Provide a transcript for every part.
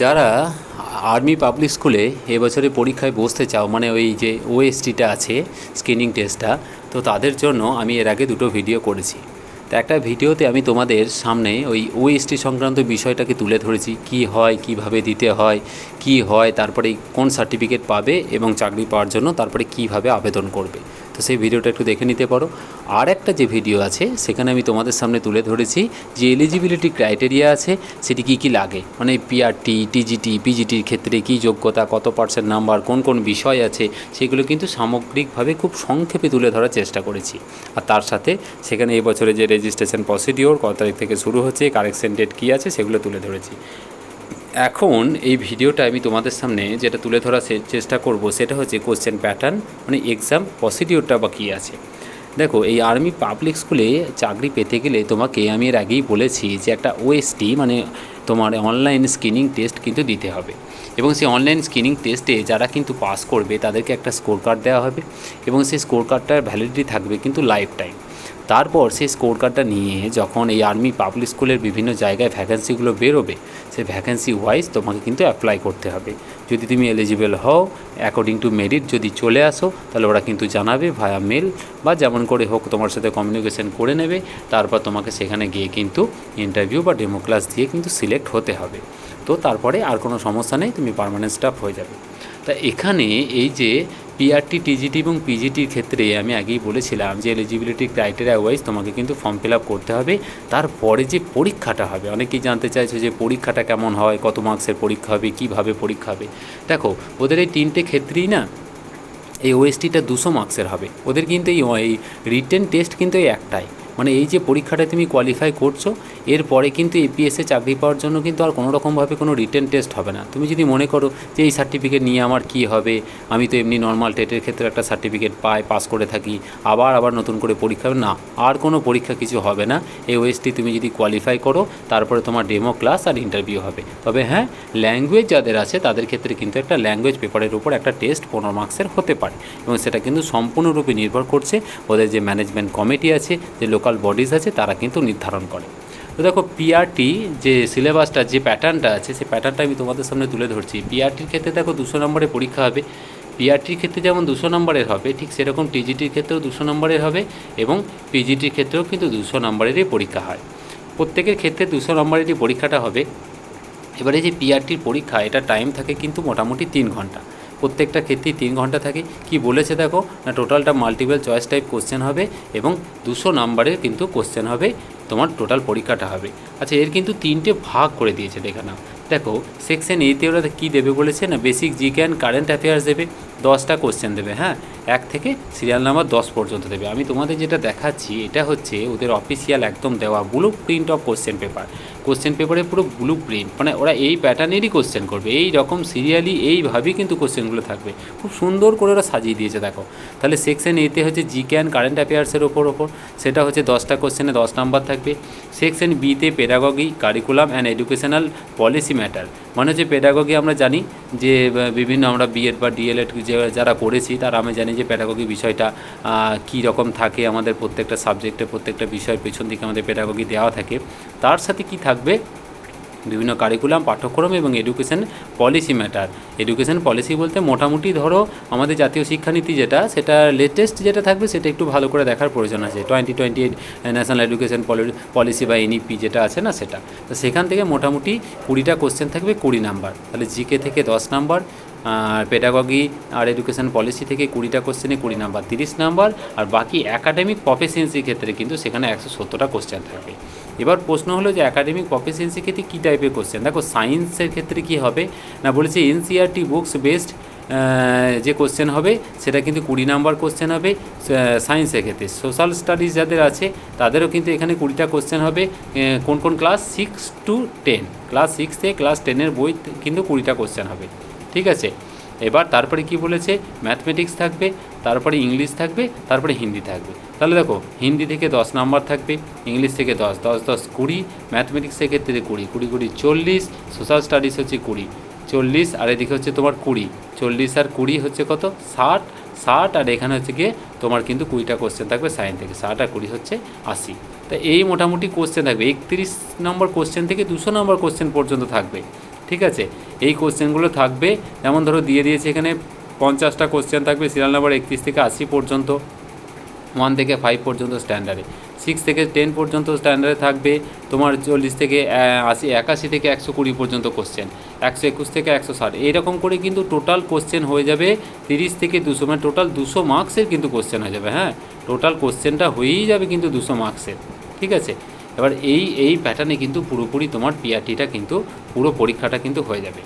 যারা army public স্কুলে এবছরে পরীক্ষায় বসতে চাও, মানে ওই যে ওএসটিটা আছে, স্ক্রিনিং টেস্টটা, তো তাদের জন্য আমি এর আগে দুটো ভিডিও করেছি। তো একটা ভিডিওতে আমি তোমাদের সামনে ওই ওএসটি সংক্রান্ত বিষয়টাকে তুলে ধরেছি, কি হয়, কিভাবে দিতে হয়, কি হয়, তারপরে কোন সার্টিফিকেট পাবে এবং চাকরি পাওয়ার জন্য তারপরে কিভাবে আবেদন করবে। তো সেই ভিডিওটা একটু দেখে নিতে পারো। আর একটা যে ভিডিও আছে সেখানে আমি তোমাদের সামনে তুলে ধরেছি যে এলিজিবিলিটি ক্রাইটেরিয়া আছে সেটি কী কী লাগে, মানে পিআরটি, টিজিটি, পিজিটির ক্ষেত্রে কী যোগ্যতা, কত পার্সেন্ট নাম্বার, কোন কোন বিষয় আছে, সেগুলো কিন্তু সামগ্রিকভাবে খুব সংক্ষেপে তুলে ধরার চেষ্টা করেছি। আর তার সাথে সেখানে এই বছরে যে রেজিস্ট্রেশন প্রসিডিওর কত তারিখ থেকে শুরু হচ্ছে, কারেকশন ডেট কী আছে, সেগুলো তুলে ধরেছি। এখন এই ভিডিওটা আমি তোমাদের সামনে যেটা তুলে ধরার চেষ্টা করব সেটা হচ্ছে কোশ্চেন প্যাটার্ন, মানে এক্সাম প্রসিডিওরটা বা কী আছে। দেখো, এই আর্মি পাবলিক স্কুলে চাকরি পেতে গেলে তোমাকে আমি এর আগেই বলেছি যে একটা ওএসটি, মানে তোমার অনলাইন স্ক্রিনিং টেস্ট কিন্তু দিতে হবে, এবং সেই অনলাইন স্ক্রিনিং টেস্টে যারা কিন্তু পাস করবে তাদেরকে একটা স্কোর কার্ড দেওয়া হবে, এবং সেই স্কোর কার্ডটার ভ্যালিডিটি থাকবে কিন্তু লাইফ টাইম। তারপর সেই স্কোর কার্ডটা নিয়ে যখন এই আর্মি পাবলিক স্কুলের বিভিন্ন জায়গায় ভ্যাকেন্সিগুলো বেরোবে, সেই ভ্যাকেন্সি ওয়াইজ তোমাকে কিন্তু অ্যাপ্লাই করতে হবে। যদি তুমি এলিজিবল হও, অ্যাকর্ডিং টু মেরিট যদি চলে আসো, তাহলে ওরা কিন্তু জানাবে ভায়া মেল বা যেমন করে হোক তোমার সাথে কমিউনিকেশন করে নেবে। তারপর তোমাকে সেখানে গিয়ে কিন্তু ইন্টারভিউ বা ডেমো ক্লাস দিয়ে কিন্তু সিলেক্ট হতে হবে। তো তারপরে আর কোনো সমস্যা নেই, তুমি পার্মানেন্ট স্টাফ হয়ে যাবে। তা এখানে এই যে পিআরটি, টিজিটি এবং পিজিটির ক্ষেত্রে আমি আগেই বলেছিলাম যে এলিজিবিলিটি ক্রাইটেরিয়া ওয়াইজ তোমাকে কিন্তু ফর্ম ফিল আপ করতে হবে। তারপরে যে পরীক্ষাটা হবে, অনেকেই জানতে চাইছে যে পরীক্ষাটা কেমন হয়, কত মার্কসের পরীক্ষা হবে, কীভাবে পরীক্ষা হবে। দেখো, ওদের এই তিনটে ক্ষেত্রেই না এই ওএসটিটা 200 মার্কসের হবে। ওদের কিন্তু এই রিটেন টেস্ট কিন্তু এই একটাই, মানে এই যে পরীক্ষাটা তুমি কোয়ালিফাই করছো, এরপরে কিন্তু এপিএসে চাকরি পাওয়ার জন্য কিন্তু আর কোনো রকমভাবে কোনো রিটেন টেস্ট হবে না। তুমি যদি মনে করো যে এই সার্টিফিকেট নিয়ে আমার কী হবে, আমি তো এমনি নর্মাল টেটের ক্ষেত্রে একটা সার্টিফিকেট পাস করে থাকি, আবার নতুন করে পরীক্ষা হবে না, আর কোনো পরীক্ষা কিছু হবে না। এই ওএসটি তুমি যদি কোয়ালিফাই করো, তারপরে তোমার ডেমো ক্লাস আর ইন্টারভিউ হবে। তবে হ্যাঁ, ল্যাঙ্গুয়েজ যাদের আছে তাদের ক্ষেত্রে কিন্তু একটা ল্যাঙ্গুয়েজ পেপারের উপর একটা টেস্ট 15 মার্কসের হতে পারে, এবং সেটা কিন্তু সম্পূর্ণরূপে নির্ভর করছে ওদের যে ম্যানেজমেন্ট কমিটি আছে, যে লোকাল বডিজ আছে, তারা কিন্তু নির্ধারণ করে। তো দেখো, পিআরটি যে সিলেবাসটা, যে প্যাটার্নটা আছে, সেই প্যাটার্নটা আমি তোমাদের সামনে তুলে ধরছি। পিআরটির ক্ষেত্রে দেখো 200 নম্বরের পরীক্ষা হবে। পিআরটির ক্ষেত্রে যেমন 200 নম্বরের হবে, ঠিক সেরকম টিজিটির ক্ষেত্রেও 200 নম্বরের হবে, এবং পিজিটির ক্ষেত্রেও কিন্তু 200 নম্বরেরই পরীক্ষা হয়। প্রত্যেকের ক্ষেত্রে 200 নম্বরেরই পরীক্ষাটা হবে। এবারে যে পিআরটির পরীক্ষা, এটা টাইম থাকে কিন্তু মোটামুটি 3 ঘন্টা, প্রত্যেকটা ক্ষেত্রেই 3 ঘন্টা থাকে। কি বলেছে দেখো না, টোটালটা মাল্টিপল চয়েস টাইপ কোশ্চেন হবে, এবং 200 নম্বরের কিন্তু কোশ্চেন হবে, তোমার টোটাল পরীক্ষাটা হবে। আচ্ছা, এর কিন্তু 3টে ভাগ করে দিয়েছে, দেখে নাও। দেখো, সেকশন এতে ওরা কী দেবে বলেছে না, basic GK and current affairs দেবে, 10টা কোশ্চেন দেবে। হ্যাঁ, 1 থেকে সিরিয়াল নাম্বার 10 পর্যন্ত দেবে। আমি তোমাদের যেটা দেখাচ্ছি এটা হচ্ছে ওদের অফিসিয়াল একদম দেওয়া blue print of question paper. Question পেপারে পুরো ব্লু প্রিন্ট, মানে ওরা এই প্যাটার্নেরই কোশ্চেন করবে, এই রকম সিরিয়ালি এইভাবেই কিন্তু কোশ্চেনগুলো থাকবে। খুব সুন্দর করে ওরা সাজিয়ে দিয়েছে দেখো। তাহলে সেকশন এতে হচ্ছে জিকে অ্যান্ড কারেন্ট অ্যাফেয়ার্সের ওপর সেটা হচ্ছে 10টা কোশ্চেনে 10 নাম্বার থাকবে। সেকশন বিতে pedagogy, curriculum and educational policy matter, মানে হচ্ছে পেডাগগি আমরা জানি যে বিভিন্ন আমরা বিএড বা ডিএলএড যারা করেছি তারা আমি জানি যে পেডাগগি বিষয়টা কী রকম থাকে, আমাদের প্রত্যেকটা সাবজেক্টে প্রত্যেকটা বিষয়ের পেছন দিকে আমাদের পেডাগগি দেওয়া থাকে। তার সাথে কি থাকবে, বিভিন্ন কারিকুলাম, পাঠ্যক্রম এবং education policy matter. Education policy বলতে মোটামুটি ধরো আমাদের জাতীয় শিক্ষানীতি যেটা, সেটা লেটেস্ট যেটা থাকবে সেটা একটু ভালো করে দেখার প্রয়োজন আছে। 2028 ন্যাশনাল এডুকেশন পলিসি বা এনইপি যেটা আছে না, সেটা তো সেখান থেকে মোটামুটি 20টা কোশ্চেন থাকবে, 20 নাম্বার। তাহলে জিকে থেকে 10 নাম্বার, আর পেডাগগি আর এডুকেশন পলিসি থেকে 20টা কোশ্চেনে 20 নাম্বার, 30 নাম্বার। আর বাকি একাডেমিক প্রফিসিয়েন্সির ক্ষেত্রে কিন্তু সেখানে 170টা কোশ্চেন থাকবে। এবার প্রশ্ন হলো যে একাডেমিক প্রফিসিয়েন্সির ক্ষেত্রে কী টাইপের কোশ্চেন। দেখো, সায়েন্সের ক্ষেত্রে কি হবে না, বলেছে এনসিইআরটি বুকস বেসড যে কোশ্চেন হবে সেটা কিন্তু 20 নাম্বার কোশ্চেন হবে সায়েন্সের ক্ষেত্রে। সোশ্যাল স্টাডিজ যাদের আছে তাদেরও কিন্তু এখানে 20টা কোশ্চেন হবে। কোন কোন ক্লাস 6 to 10, ক্লাস 6 থেকে ক্লাস 10-এর বই কিন্তু 20টা কোশ্চেন হবে, ঠিক আছে। এবার তারপরে কি বলেছে, ম্যাথমেটিক্স থাকবে, তারপরে ইংলিশ থাকবে, তারপরে হিন্দি থাকবে। তাহলে দেখো, হিন্দি থেকে 10 নাম্বার থাকবে, ইংলিশ থেকে 10, 10, 10, 20, ম্যাথমেটিক্সের ক্ষেত্রে 20, 20, 20, 40, সোশ্যাল স্টাডিজ হচ্ছে 20, 40, আর এদিকে হচ্ছে তোমার 20, 40 আর 20 হচ্ছে কত, 60, 60, আর এখানে হচ্ছে গিয়ে তোমার কিন্তু 20টা কোশ্চেন থাকবে সায়েন্স থেকে, 60 আর 20 হচ্ছে 80। তা এই মোটামুটি কোশ্চেন থাকবে, 31 নম্বর কোশ্চেন থেকে 200 নম্বর কোশ্চেন পর্যন্ত থাকবে, ঠিক আছে। এই কোশ্চেনগুলো থাকবে। যেমন ধরো দিয়ে দিয়েছে এখানে 50টা কোশ্চেন থাকবে, সিরিয়াল নাম্বার 31 থেকে 80 পর্যন্ত, 1 থেকে 5 পর্যন্ত স্ট্যান্ডার্ডে, 6 থেকে 10 পর্যন্ত স্ট্যান্ডার্ডে থাকবে তোমার 40 থেকে 81 থেকে 120 পর্যন্ত কোশ্চেন, 121 থেকে 160, এইরকম করে কিন্তু টোটাল কোশ্চেন হয়ে যাবে 30 থেকে 200, মানে টোটাল 200 মার্কসের কিন্তু কোশ্চেন হয়ে যাবে। হ্যাঁ, টোটাল কোশ্চেনটা হয়েই যাবে কিন্তু 200 মার্কসের, ঠিক আছে। এবার এই প্যাটার্নে কিন্তু পুরোপুরি তোমার পিআরটিটা কিন্তু পুরো পরীক্ষাটা কিন্তু হয়ে যাবে।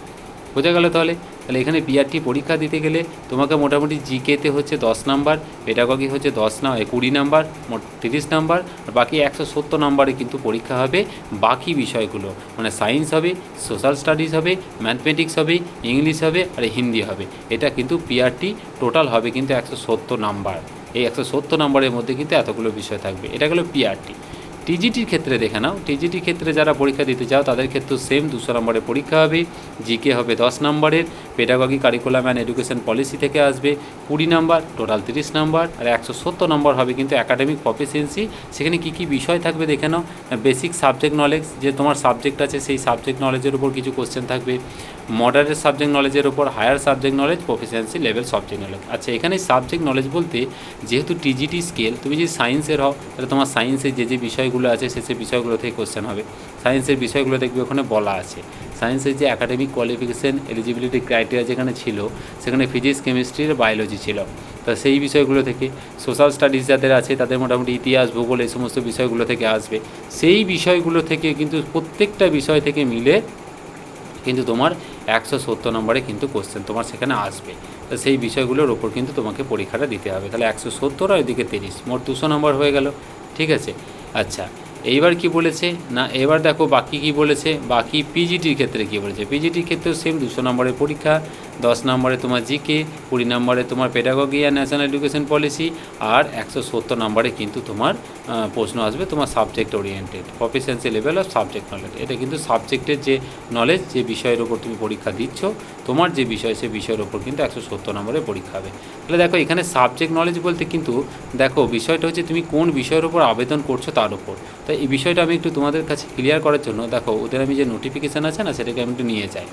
বোঝা গেল? তাহলে এখানে পিআরটি পরীক্ষা দিতে গেলে তোমাকে মোটামুটি জিকেতে হচ্ছে 10 নাম্বার, পেডাগগি হচ্ছে 20 নাম্বার, মোট 30 নাম্বার, আর বাকি 170 নাম্বারে কিন্তু পরীক্ষা হবে বাকি বিষয়গুলো, মানে সায়েন্স হবে, সোশ্যাল স্টাডিজ হবে, ম্যাথমেটিক্স হবে, ইংলিশ হবে, আর হিন্দি হবে। এটা কিন্তু পিআরটি টোটাল হবে কিন্তু 170 নাম্বার। এই 170 নাম্বারের মধ্যে কিন্তু এতগুলো বিষয় থাকবে। এটা গেলো পিআরটি। টিজিটির ক্ষেত্রে দেখে নাও, টিজিটির ক্ষেত্রে যারা পরীক্ষা দিতে চাও তাদের ক্ষেত্রেও সেম 200 নম্বরের পরীক্ষা হবে, জিকে হবে 10 নম্বরের, pedagogy curriculum and education policy থেকে আসবে 20 নাম্বার, টোটাল 30 নাম্বার, আর 170 নম্বর হবে কিন্তু একাডেমিক প্রফিসিয়েন্সি। সেখানে কী কী বিষয় থাকবে দেখে নাও। বেসিক সাবজেক্ট নলেজ, যে তোমার সাবজেক্ট আছে সেই সাবজেক্ট নলেজের উপর কিছু কোশ্চেন থাকবে, মডারেট সাবজেক্ট নলেজের উপর, higher subject knowledge, proficiency level subject knowledge. আচ্ছা, এখানে সাবজেক্ট নলেজ বলতে যেহেতু টিজিটি স্কেল, তুমি যদি সায়েন্সের হও তাহলে তোমার সায়েন্সের যে বিষয়গুলো আছে সেই বিষয়গুলো থেকে কোশ্চেন হবে। সায়েন্সের বিষয়গুলো দেখবে ওখানে বলা আছে। সায়েন্সের যে একাডেমিক কোয়ালিফিকেশান এলিজিবিলিটি ক্রাইটেরিয়া যেখানে ছিল, সেখানে ফিজিক্স, কেমিস্ট্রি আর বায়োলজি ছিল। তা সেই বিষয়গুলো থেকে, সোশ্যাল স্টাডিজ যাদের আছে তাদের মোটামুটি ইতিহাস, ভূগোল, এই সমস্ত বিষয়গুলো থেকে আসবে। সেই বিষয়গুলো থেকে কিন্তু প্রত্যেকটা বিষয় থেকে মিলে কিন্তু তোমার 170 নম্বরে কিন্তু কোশ্চেন তোমার সেখানে আসবে। তো সেই বিষয়গুলোর ওপর কিন্তু তোমাকে পরীক্ষাটা দিতে হবে। তাহলে 170 আর ওইদিকে 30, মোট 200 নম্বর হয়ে গেল, ঠিক আছে। আচ্ছা, এইবার কি বলেছে না, এবার দেখো বাকি কি বলেছে। বাকি পিজিটির ক্ষেত্রে কি বলেছে। পিজিটির ক্ষেত্রেও সেম 200 নম্বরের পরীক্ষা, 10 নম্বরে তোমার জিকে, 20 নম্বরে তোমার পেডাগগি আর ন্যাশনাল এডুকেশন পলিসি, আর 170 নম্বরে কিন্তু তোমার প্রশ্ন আসবে তোমার subject oriented, proficiency level of subject knowledge. এটা কিন্তু সাবজেক্টের যে নলেজ, যে বিষয়ের ওপর তুমি পরীক্ষা দিচ্ছ, তোমার যে বিষয় সেই বিষয়ের ওপর কিন্তু 170 নম্বরের পরীক্ষা হবে। তাহলে দেখো এখানে সাবজেক্ট নলেজ বলতে কিন্তু দেখো বিষয়টা হচ্ছে তুমি কোন বিষয়ের ওপর আবেদন করছো তার উপর। তাই এই বিষয়টা আমি একটু তোমাদের কাছে ক্লিয়ার করার জন্য দেখো ওদের আমি যে নোটিফিকেশান আছে না, সেটাকে আমি একটু নিয়ে যাই,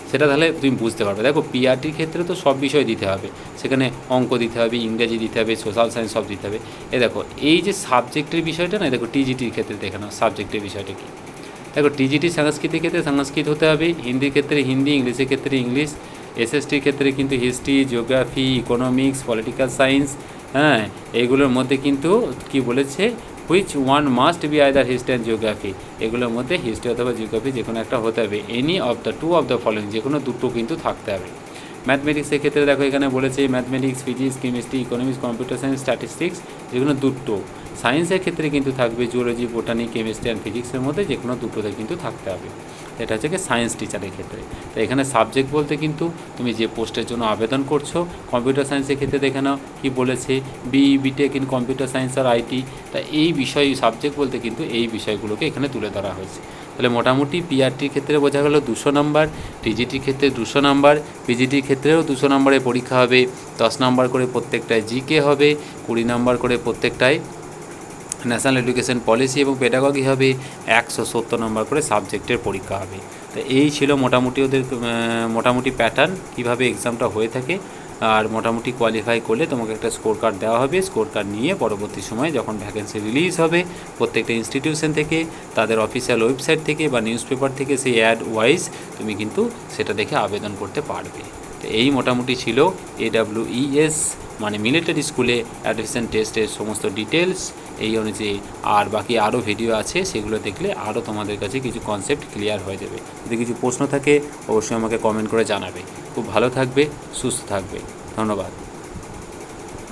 সেটা তাহলে তুমি বুঝতে পারবে। দেখো পিআরটির ক্ষেত্রে তো সব বিষয় দিতে হবে, সেখানে অঙ্ক দিতে হবে, ইংরেজি দিতে হবে, সোশ্যাল সায়েন্স সব দিতে হবে। দেখো এই যে সাবজেক্টের বিষয়টা না, দেখো টিজিটির ক্ষেত্রে দেখে নাও সাবজেক্টের বিষয়টা কী। দেখো টিজিটি সাংস্কৃতিক ক্ষেত্রে সংস্কৃত হতে হবে, হিন্দির ক্ষেত্রে হিন্দি, ইংলিশের ক্ষেত্রে ইংলিশ, এসএসটির ক্ষেত্রে কিন্তু history, geography, economics, political science. হ্যাঁ, এইগুলোর মধ্যে কিন্তু কি বলেছে, which one must be either history and geography. এগুলোর মধ্যে হিস্ট্রি অথবা জিওগ্রাফি যে কোনো একটা হতে হবে, any of the two of the following, যে কোনো দুটো কিন্তু থাকতে হবে। ম্যাথমেটিক্সের ক্ষেত্রে দেখো এখানে বলেছে mathematics, physics, chemistry, economics, computer science, statistics, যেগুলো দুটো। সায়েন্সের ক্ষেত্রে কিন্তু থাকবে জুওলজি, বোটানি, কেমিস্ট্রি অ্যান্ড ফিজিক্সের মধ্যে যে কোনো দুটোতে কিন্তু থাকতে হবে। এটা হচ্ছে কি সায়েন্স টিচারের ক্ষেত্রে। তো এখানে সাবজেক্ট বলতে কিন্তু তুমি যে পোস্টের জন্য আবেদন করছো, কম্পিউটার সায়েন্সের ক্ষেত্রে দেখে নাও কী বলেছে, বিটেক ইন কম্পিউটার সায়েন্স আর আইটি। তা এই বিষয় সাবজেক্ট বলতে কিন্তু এই বিষয়গুলোকে এখানে তুলে ধরা হয়েছে। তাহলে মোটামুটি পিআরটির ক্ষেত্রে বোঝা গেল 200 নম্বর, টিজিটির ক্ষেত্রে 200 নম্বর, পিজিটির ক্ষেত্রেও 200 নম্বরের পরীক্ষা হবে, 10 নম্বর করে প্রত্যেকটায় জিকে হবে, 20 নম্বর করে প্রত্যেকটায় ন্যাশনাল এডুকেশন পলিসি এবং পেডাগগি হবে, 170 নম্বর করে সাবজেক্টের পরীক্ষা হবে। তো এই ছিল মোটামুটি ওদের মোটামুটি প্যাটার্ন, কীভাবে এক্সামটা হয়ে থাকে। আর মোটামুটি কোয়ালিফাই করলে তোমাকে একটা স্কোর কার্ড দেওয়া হবে। স্কোর কার্ড নিয়ে পরবর্তী সময়ে যখন ভ্যাকেন্সি রিলিজ হবে প্রত্যেকটা ইনস্টিটিউশন থেকে, তাদের অফিসিয়াল ওয়েবসাইট থেকে বা নিউজ পেপার থেকে, সেই অ্যাড ওয়াইজ তুমি কিন্তু সেটা দেখে আবেদন করতে পারবে। তো এই মোটামুটি ছিল AWES মানে মিলিটারি স্কুলে অ্যাডমিশন টেস্টের সমস্ত ডিটেলস এই অনুযায়ী। আর বাকি আরও ভিডিও আছে, সেগুলো দেখলে আরও তোমাদের কাছে কিছু কনসেপ্ট ক্লিয়ার হয়ে যাবে। যদি কিছু প্রশ্ন থাকে অবশ্যই আমাকে কমেন্ট করে জানাবে। খুব ভালো থাকবে, সুস্থ থাকবে, ধন্যবাদ।